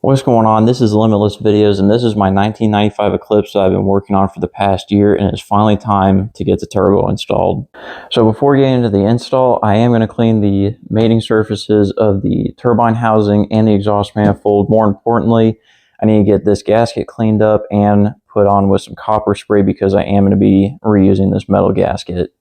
What's going on? This is Limitless Videos, and this is my 1995 Eclipse that I've been working on for the past year, and it's finally time to get the turbo installed. So before getting into the install, I am going to clean the mating surfaces of the turbine housing and the exhaust manifold. More importantly, I need to get this gasket cleaned up and put on with some copper spray because I am going to be reusing this metal gasket.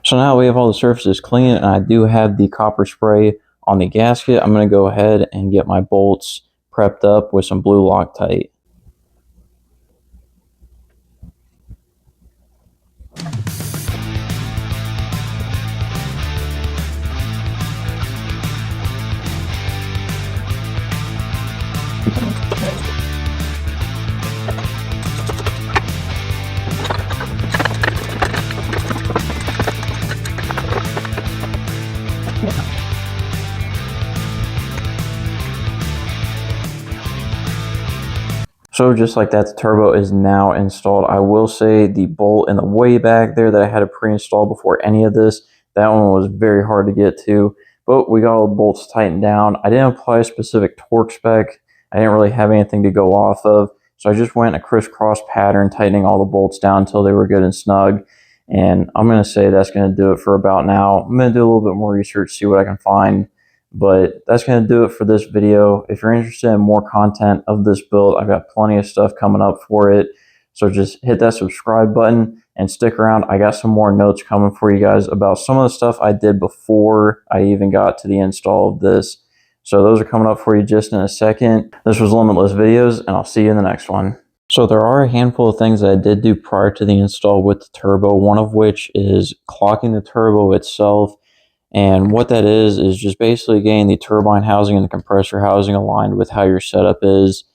So now we have all the surfaces clean, and I do have the copper spray on the gasket. I'm going to go ahead and get my bolts prepped up with some blue Loctite. So just like that, the turbo is now installed. I will say the bolt in the way back there that I had to pre-install before any of this, that one was very hard to get to, but we got all the bolts tightened down. I didn't apply a specific torque spec. I didn't really have anything to go off of, so I just went in a crisscross pattern, tightening all the bolts down until they were good and snug. And I'm going to say that's going to do it for about now. I'm going to do a little bit more research, see what I can find. But that's going to do it for this video. If you're interested in more content of this build, I've got plenty of stuff coming up for it. So just hit that subscribe button and stick around. I got some more notes coming for you guys about some of the stuff I did before I even got to the install of this. So those are coming up for you just in a second. This was Limitless Videos, and I'll see you in the next one. So there are a handful of things that I did do prior to the install with the turbo, one of which is clocking the turbo itself. And what that is just basically getting the turbine housing and the compressor housing aligned with how your setup is.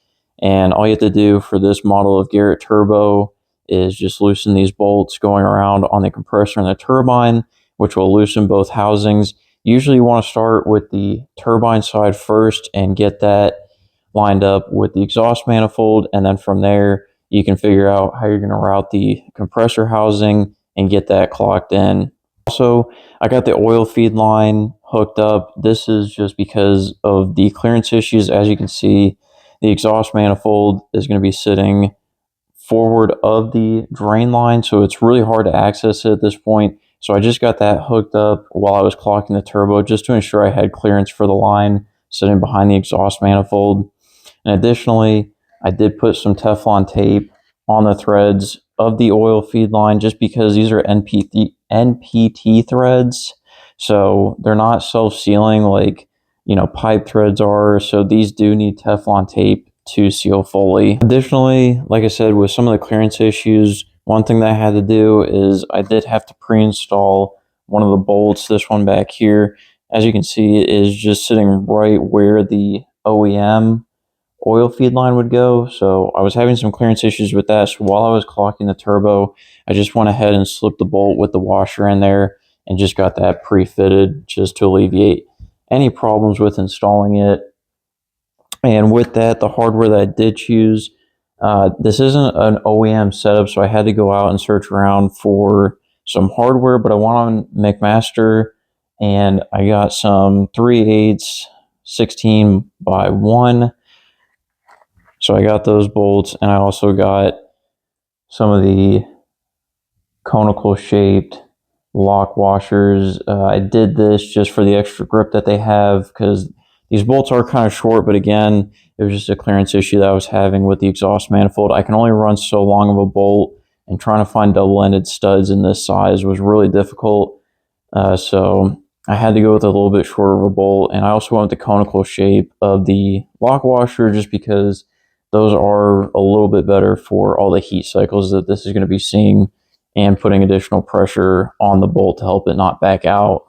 And all you have to do for this model of Garrett turbo is just loosen these bolts going around on the compressor and the turbine, which will loosen both housings. Usually you want to start with the turbine side first and get that lined up with the exhaust manifold. And then from there, you can figure out how you're going to route the compressor housing and get that clocked in. Also, I got the oil feed line hooked up. This is just because of the clearance issues. As you can see, the exhaust manifold is going to be sitting forward of the drain line, so it's really hard to access it at this point. So I just got that hooked up while I was clocking the turbo just to ensure I had clearance for the line sitting behind the exhaust manifold. And additionally, I did put some Teflon tape on the threads of the oil feed line just because these are NPT threads, so they're not self-sealing like pipe threads are, so these do need Teflon tape to seal fully. Additionally, like I said, with some of the clearance issues, one thing that I had to do is I did have to pre-install one of the bolts. This one back here, as you can see, is just sitting right where the OEM oil feed line would go. So I was having some clearance issues with that. So while I was clocking the turbo, I just went ahead and slipped the bolt with the washer in there and just got that pre-fitted just to alleviate any problems with installing it. And with that, the hardware that I did choose, this isn't an OEM setup, so I had to go out and search around for some hardware, but I went on McMaster and I got some 3/8 16 by 1. So I got those bolts, and I also got some of the conical shaped lock washers. I did this just for the extra grip that they have because these bolts are kind of short, but again, it was just a clearance issue that I was having with the exhaust manifold. I can only run so long of a bolt, and trying to find double-ended studs in this size was really difficult. So I had to go with a little bit shorter of a bolt, and I also went with the conical shape of the lock washer just because those are a little bit better for all the heat cycles that this is going to be seeing and putting additional pressure on the bolt to help it not back out.